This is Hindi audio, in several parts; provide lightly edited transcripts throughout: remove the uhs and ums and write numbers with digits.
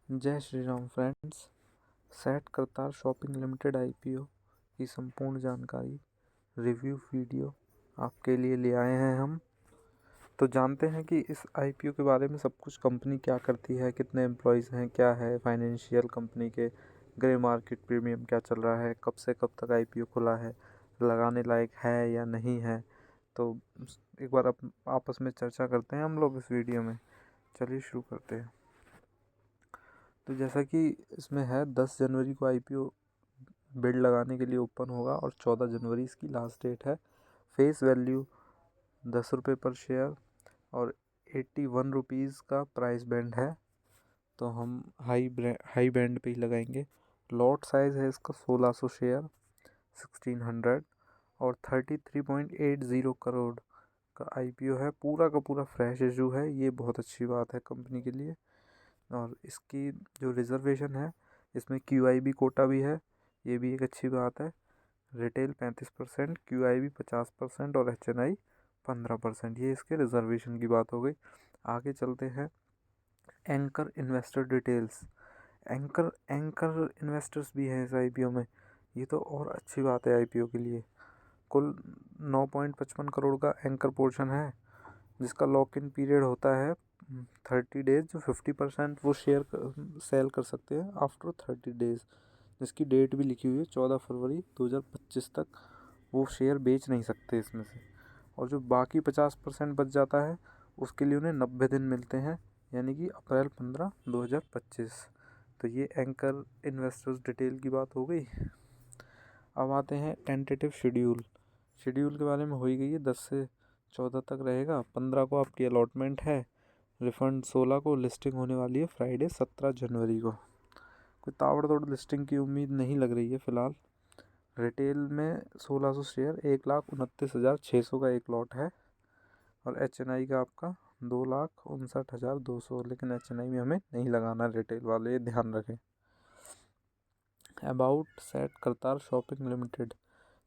जय Shri Ram friends. Set Kartar shopping limited IPO की संपूर्ण जानकारी रिव्यू वीडियो आपके लिए ले आए हैं हम। तो जानते हैं कि इस आईपीओ के बारे में सब कुछ, कंपनी क्या करती है, कितने एम्प्लॉयज़ हैं, क्या है फाइनेंशियल कंपनी के, ग्रे मार्केट प्रीमियम क्या चल रहा है, कब से कब तक आईपीओ खुला है, लगाने लायक है या नहीं है। तो एक बार आपस में चर्चा करते हैं हम लोग इस वीडियो में। चलिए शुरू करते हैं। तो जैसा कि इसमें है 10 जनवरी को आईपीओ बिड लगाने के लिए ओपन होगा और 14 जनवरी इसकी लास्ट डेट है। फेस वैल्यू 10 रुपये पर शेयर और 81 रुपीज़ का प्राइस बैंड है। तो हम हाई बैंड पे ही लगाएंगे। लॉट साइज़ है इसका 1600 शेयर 1600 और 33.80 करोड़ का आईपीओ है। पूरा का पूरा फ्रेश इशू है, ये बहुत अच्छी बात है कंपनी के लिए। और इसकी जो रिज़र्वेशन है, इसमें क्यूआईबी कोटा भी है, ये भी एक अच्छी बात है। रिटेल 35%, क्यूआईबी 50% और एचएनआई 15%। ये इसके रिज़र्वेशन की बात हो गई। आगे चलते हैं anchor investor details. Anchor anchor investors भी हैं इस आईपीओ में, ये तो और अच्छी बात है आईपीओ के लिए। कुल 9.55 करोड़ का एंकर पोर्शन है, जिसका लॉक इन पीरियड होता है 30 डेज। जो 50% वो शेयर सेल कर सकते हैं आफ्टर 30 डेज, जिसकी डेट भी लिखी हुई है 14 फरवरी 2025 तक वो शेयर बेच नहीं सकते इसमें से। और जो बाकी 50% बच जाता है उसके लिए उन्हें 90 दिन मिलते हैं, यानी कि अप्रैल 15 2025। तो ये एंकर इन्वेस्टर्स डिटेल की बात हो गई। अब आते हैं टेंटेटिव शेड्यूल। शेड्यूल के बारे में हो ही गई है, 10 से 14 तक रहेगा। 15 को आपकी अलॉटमेंट है, रिफ़ंड 16 को, लिस्टिंग होने वाली है फ्राइडे 17 जनवरी को। कोई ताबड़तोड़ लिस्टिंग की उम्मीद नहीं लग रही है फ़िलहाल। रिटेल में 1600 शेयर 1,29,600 का एक लॉट है और एचएनआई का आपका 2,59,200। लेकिन एचएनआई में हमें नहीं लगाना, रिटेल वाले ये ध्यान रखें। About set Kartar shopping limited.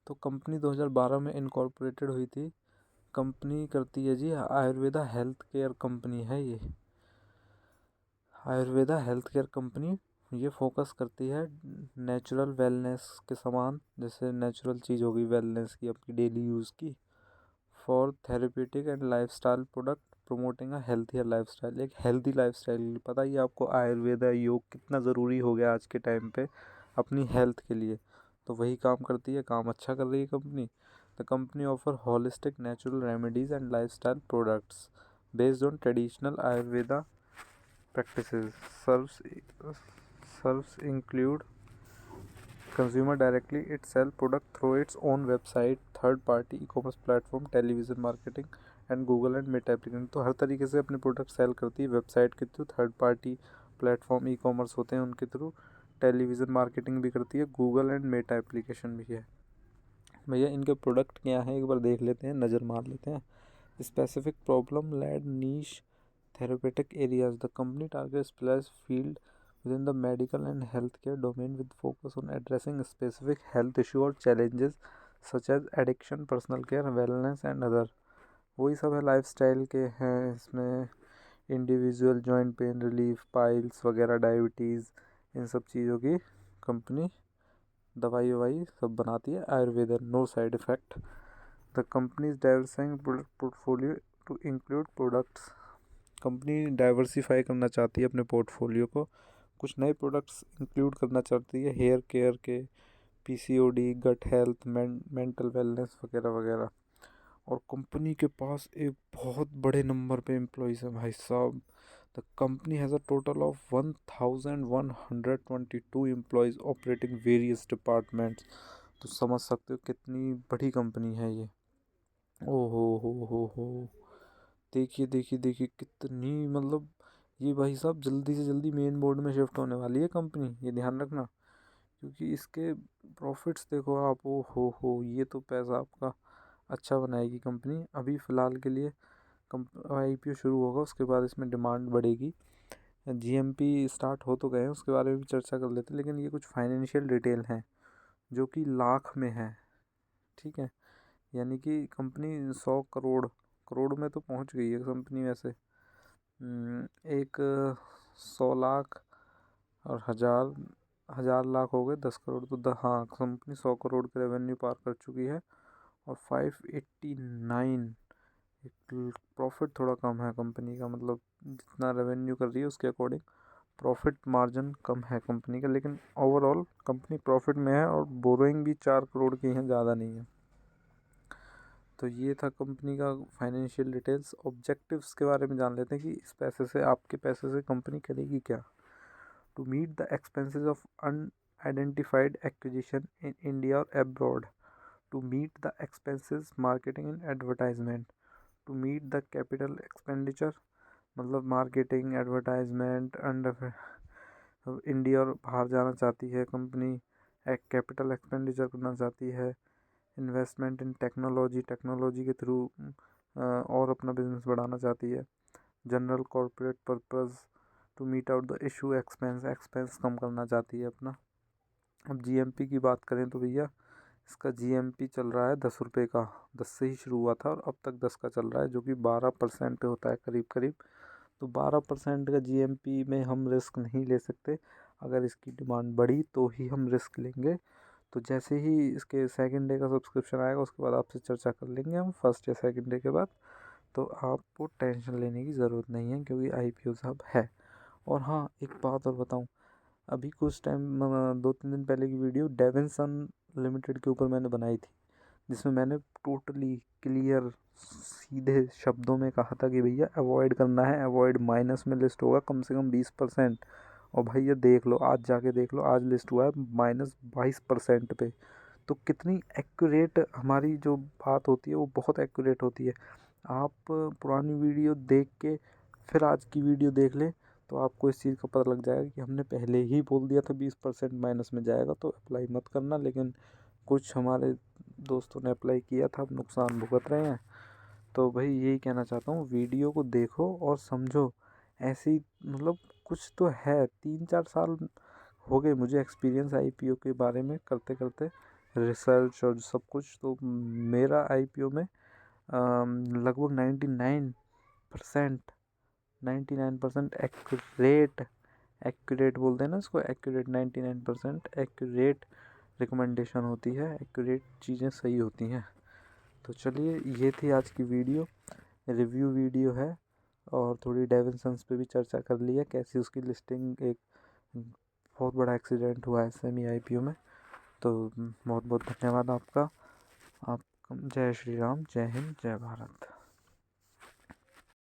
तो कंपनी 2012 में इनकॉर्पोरेटेड हुई थी। कंपनी करती है जी आयुर्वेदा हेल्थ केयर कंपनी है ये। आयुर्वेदा हेल्थ केयर कंपनी ये फोकस करती है नेचुरल वेलनेस के सामान, जैसे नेचुरल चीज़ होगी वेलनेस की, आपकी डेली यूज़ की, for therapeutic and lifestyle product promoting a healthier lifestyle. एक हेल्दी लाइफस्टाइल, पता ही आपको आयुर्वेदा योग कितना ज़रूरी हो गया आज के टाइम पे अपनी हेल्थ के लिए। तो वही काम करती है, काम अच्छा कर रही है company. The company offer holistic natural remedies and lifestyle products based on traditional Ayurveda practices. Serves include consumer directly it sell product through its own website, third party e-commerce platform, television marketing and Google and Meta application. तो हर तरीके से अपने प्रोडक्ट सेल करती है, वेबसाइट के through, third party platform e commerce होते हैं उनके थ्रू, टेलीविज़न मार्केटिंग भी करती है, गूगल एंड मेटा एप्लीकेशन भी है। भैया इनके प्रोडक्ट क्या हैं एक बार देख लेते हैं, नज़र मार लेते हैं। Specific problem led niche therapeutic areas. The company targets specialized field within the medical and healthcare domain with focus on addressing specific health issue or challenges such as addiction, personal care, wellness and other। वही सब है, लाइफस्टाइल के हैं इसमें, individual joint pain relief, piles वगैरह, डायबिटीज़, इन सब चीज़ों की कंपनी दवाई ववाई सब बनाती है। Ayurveda, no side effect. The company is diversifying product portfolio to include products. Company diversify करना चाहती है अपने पोर्टफोलियो को, कुछ नए प्रोडक्ट्स इंक्लूड करना चाहती है, हेयर केयर के, PCOD, gut health, mental wellness वगैरह वगैरह। और कंपनी के पास एक बहुत बड़े नंबर पे एम्प्लॉयज़ हैं भाई साहब। The company has a total of 1122 employees operating various departments. तो समझ सकते हो कितनी बड़ी कंपनी है ये। ओ हो, देखिए देखिए देखिए कितनी, मतलब ये भाई साहब जल्दी से जल्दी मेन बोर्ड में शिफ्ट होने वाली है कंपनी, ये ध्यान रखना। क्योंकि इसके प्रॉफिट्स देखो आप, ओ हो, ये तो पैसा आपका अच्छा बनाएगी कंपनी। अभी फ़िलहाल के लिए आईपीओ शुरू होगा, उसके बाद इसमें डिमांड बढ़ेगी। जीएमपी स्टार्ट हो तो गए हैं, उसके बारे में भी चर्चा कर लेते हैं। लेकिन ये कुछ फाइनेंशियल डिटेल हैं जो कि लाख में है, ठीक है। यानी कि कंपनी 100 करोड़, करोड़ में तो पहुंच गई है कंपनी वैसे। एक 100 लाख और 1000 लाख हो गए 10 करोड़, तो हाँ कंपनी 100 करोड़ के रेवेन्यू पार कर चुकी है। और 589 प्रॉफिट थोड़ा कम है कंपनी का, मतलब जितना रेवेन्यू कर रही है उसके अकॉर्डिंग प्रॉफिट मार्जिन कम है कंपनी का, लेकिन ओवरऑल कंपनी प्रॉफिट में है और बोरोइंग भी 4 करोड़ की है, ज़्यादा नहीं है। तो ये था कंपनी का फाइनेंशियल डिटेल्स। ऑब्जेक्टिव्स के बारे में जान लेते हैं कि इस पैसे से, आपके पैसे से कंपनी करेगी क्या। To meet the expenses of unidentified acquisition in India और abroad, to meet the expenses marketing and advertisement, to meet the capital expenditure, मतलब मार्केटिंग एडवर्टाइजमेंट एंड इंडिया और बाहर जाना चाहती है कंपनी, एक कैपिटल एक्सपेंडिचर करना चाहती है, इन्वेस्टमेंट इन टेक्नोलॉजी के थ्रू और अपना बिजनेस बढ़ाना चाहती है, general corporate purpose, to meet out the issue expense कम करना चाहती है अपना। अब जीएमपी की बात करें तो भैया इसका जीएमपी चल रहा है 10 रुपये का, 10 से ही शुरू हुआ था और अब तक 10 का चल रहा है, जो कि 12% होता है करीब करीब। तो 12% का जीएमपी में हम रिस्क नहीं ले सकते, अगर इसकी डिमांड बढ़ी तो ही हम रिस्क लेंगे। तो जैसे ही इसके सेकंड डे का सब्सक्रिप्शन आएगा उसके बाद आपसे चर्चा कर लेंगे हम, फर्स्ट या सेकंड डे के बाद। तो आपको टेंशन लेने की ज़रूरत नहीं है क्योंकि आईपीओ सब है। और हाँ एक बात और बताऊँ, अभी कुछ टाइम 2-3 दिन पहले की वीडियो डेविनसन लिमिटेड के ऊपर मैंने बनाई थी, जिसमें मैंने टोटली क्लियर सीधे शब्दों में कहा था कि भैया अवॉइड करना है, अवॉइड माइनस में लिस्ट होगा कम से कम 20%। और भैया देख लो, आज जाके देख लो, आज लिस्ट हुआ है -22% पे। तो कितनी एक्यूरेट हमारी जो बात होती है वो बहुत एक्यूरेट होती है। आप पुरानी वीडियो देख के फिर आज की वीडियो देख लें तो आपको इस चीज़ का पता लग जाएगा कि हमने पहले ही बोल दिया था 20% माइनस में जाएगा, तो अप्लाई मत करना। लेकिन कुछ हमारे दोस्तों ने अप्लाई किया था, अब नुकसान भुगत रहे हैं। तो भाई यही कहना चाहता हूँ, वीडियो को देखो और समझो। ऐसी मतलब कुछ तो है, 3-4 साल हो गए मुझे एक्सपीरियंस आईपीओ के बारे में करते करते, रिसर्च और सब कुछ। तो मेरा आईपीओ में लगभग 99% एक्यूरेट बोलते हैं ना इसको, एक्यूरेट 99% एक्यूरेट रिकमेंडेशन होती है, एक्यूरेट चीज़ें सही होती हैं। तो चलिए ये थी आज की वीडियो, रिव्यू वीडियो है। और थोड़ी डेविनसन्स पे भी चर्चा कर ली है, कैसी उसकी लिस्टिंग, एक बहुत बड़ा एक्सीडेंट हुआ है सेमी आईपीओ में। तो बहुत बहुत धन्यवाद आपका। आप जय श्री राम, जय हिंद, जय भारत।